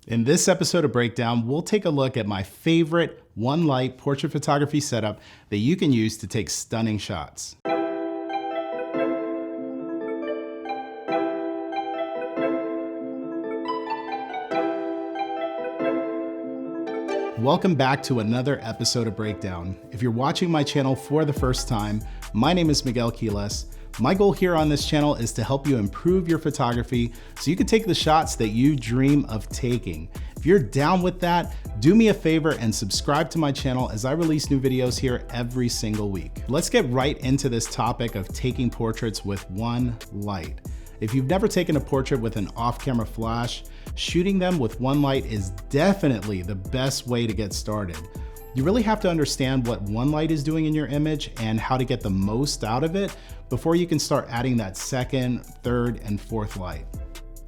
In this episode of Breakdown, we'll take a look at my favorite one light portrait photography setup that you can use to take stunning shots. Welcome back to another episode of Breakdown. If you're watching my channel for the first time, my name is Miguel Quiles. My goal here on this channel is to help you improve your photography so you can take the shots that you dream of taking. If you're down with that, do me a favor and subscribe to my channel as I release new videos here every single week. Let's get right into this topic of taking portraits with one light. If you've never taken a portrait with an off-camera flash, shooting them with one light is definitely the best way to get started. You really have to understand what one light is doing in your image and how to get the most out of it before you can start adding that second, third, and fourth light.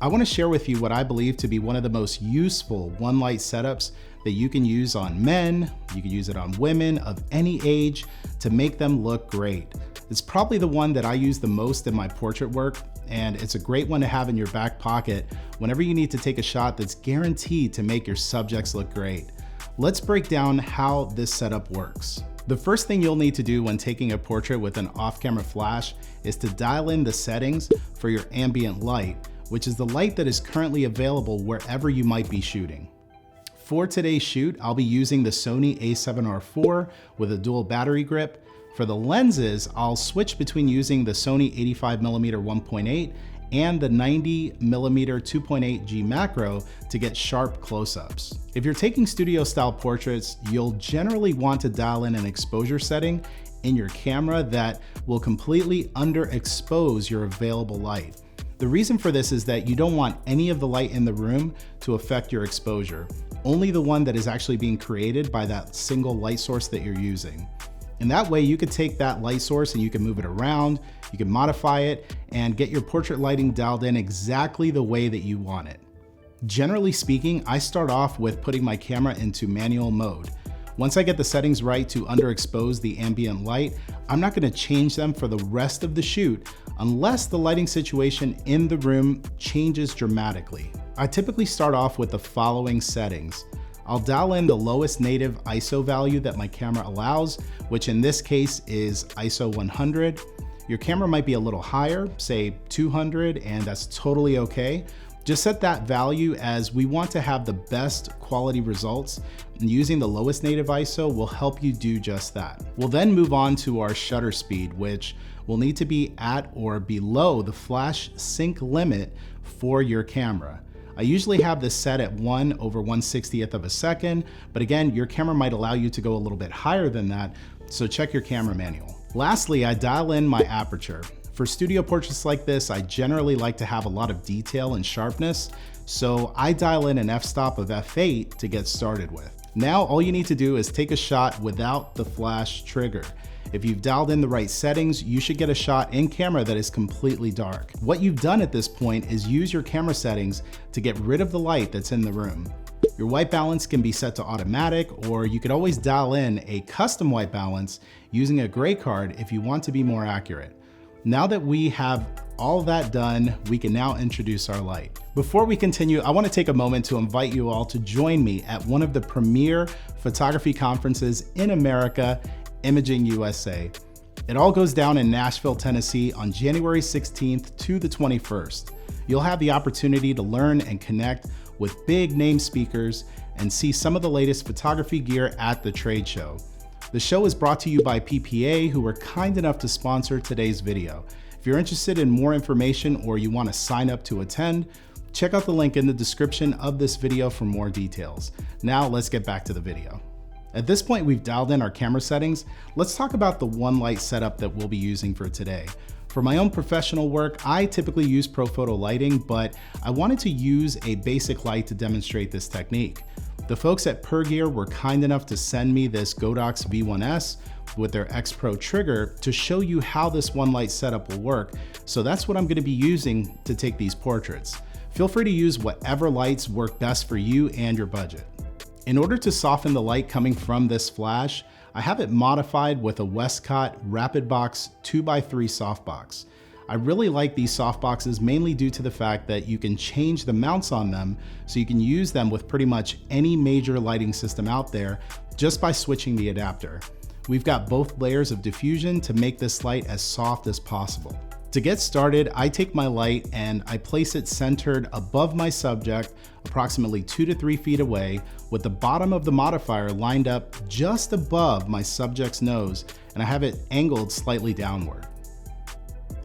I want to share with you what I believe to be one of the most useful one light setups that you can use on men, you can use it on women of any age to make them look great. It's probably the one that I use the most in my portrait work, and it's a great one to have in your back pocket whenever you need to take a shot that's guaranteed to make your subjects look great. Let's break down how this setup works. The first thing you'll need to do when taking a portrait with an off-camera flash is to dial in the settings for your ambient light, which is the light that is currently available wherever you might be shooting. For today's shoot, I'll be using the Sony a7R IV with a dual battery grip. For the lenses, I'll switch between using the Sony 85mm 1.8 and the 90mm 2.8G macro to get sharp close-ups. If you're taking studio style portraits, you'll generally want to dial in an exposure setting in your camera that will completely underexpose your available light. The reason for this is that you don't want any of the light in the room to affect your exposure, only the one that is actually being created by that single light source that you're using. And that way you could take that light source and you can move it around, you can modify it, and get your portrait lighting dialed in exactly the way that you want it. Generally speaking, I start off with putting my camera into manual mode. Once I get the settings right to underexpose the ambient light, I'm not going to change them for the rest of the shoot unless the lighting situation in the room changes dramatically. I typically start off with the following settings. I'll dial in the lowest native ISO value that my camera allows, which in this case is ISO 100. Your camera might be a little higher, say 200, and that's totally okay. Just set that value as we want to have the best quality results, and using the lowest native ISO will help you do just that. We'll then move on to our shutter speed, which will need to be at or below the flash sync limit for your camera. I usually have this set at 1/160th of a second, but again, your camera might allow you to go a little bit higher than that, so check your camera manual. Lastly, I dial in my aperture. For studio portraits like this, I generally like to have a lot of detail and sharpness, so I dial in an f-stop of f8 to get started with. Now, all you need to do is take a shot without the flash trigger. If you've dialed in the right settings, you should get a shot in camera that is completely dark. What you've done at this point is use your camera settings to get rid of the light that's in the room. Your white balance can be set to automatic, or you could always dial in a custom white balance using a gray card if you want to be more accurate. Now that we have all that done, we can now introduce our light. Before we continue, I want to take a moment to invite you all to join me at one of the premier photography conferences in America, Imaging USA. It all goes down in Nashville, Tennessee on January 16th to the 21st. You'll have the opportunity to learn and connect with big name speakers and see some of the latest photography gear at the trade show. The show is brought to you by PPA, who were kind enough to sponsor today's video. If you're interested in more information or you want to sign up to attend, check out the link in the description of this video for more details. Now let's get back to the video. At this point, we've dialed in our camera settings. Let's talk about the one light setup that we'll be using for today. For my own professional work, I typically use Profoto lighting, but I wanted to use a basic light to demonstrate this technique. The folks at Pergear were kind enough to send me this Godox V1S with their X Pro trigger to show you how this one light setup will work. So that's what I'm going to be using to take these portraits. Feel free to use whatever lights work best for you and your budget. In order to soften the light coming from this flash, I have it modified with a Westcott Rapid Box 2x3 softbox. I really like these softboxes mainly due to the fact that you can change the mounts on them, so you can use them with pretty much any major lighting system out there just by switching the adapter. We've got both layers of diffusion to make this light as soft as possible. To get started, I take my light and I place it centered above my subject, approximately 2 to 3 feet away, with the bottom of the modifier lined up just above my subject's nose, and I have it angled slightly downward.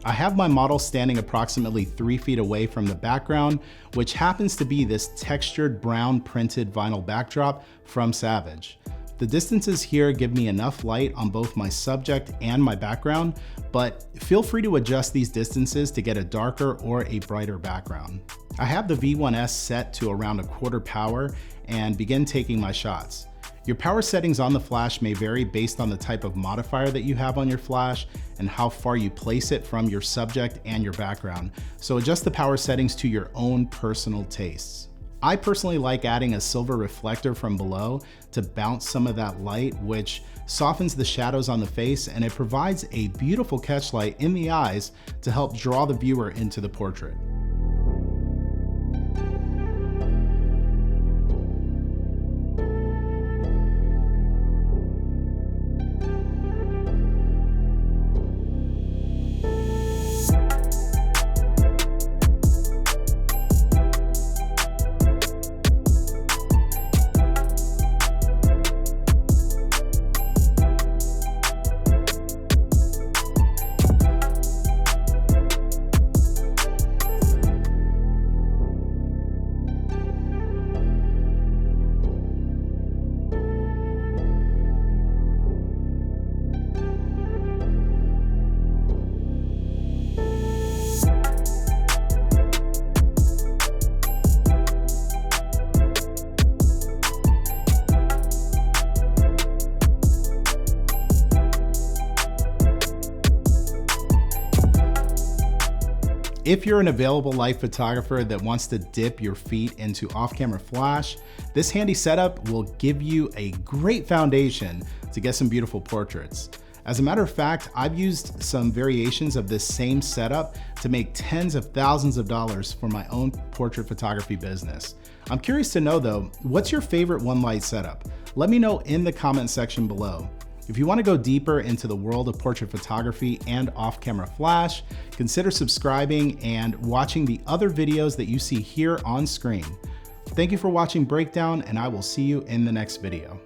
I have my model standing approximately 3 feet away from the background, which happens to be this textured brown printed vinyl backdrop from Savage. The distances here give me enough light on both my subject and my background, but feel free to adjust these distances to get a darker or a brighter background. I have the V1S set to around 1/4 power and begin taking my shots. Your power settings on the flash may vary based on the type of modifier that you have on your flash and how far you place it from your subject and your background, so adjust the power settings to your own personal tastes. I personally like adding a silver reflector from below to bounce some of that light, which softens the shadows on the face, and it provides a beautiful catch light in the eyes to help draw the viewer into the portrait. If you're an available life photographer that wants to dip your feet into off-camera flash, this handy setup will give you a great foundation to get some beautiful portraits. As a matter of fact, I've used some variations of this same setup to make tens of thousands of dollars for my own portrait photography business. I'm curious to know though, what's your favorite one light setup? Let me know in the comment section below. If you want to go deeper into the world of portrait photography and off-camera flash, consider subscribing and watching the other videos that you see here on screen. Thank you for watching Breakdown, and I will see you in the next video.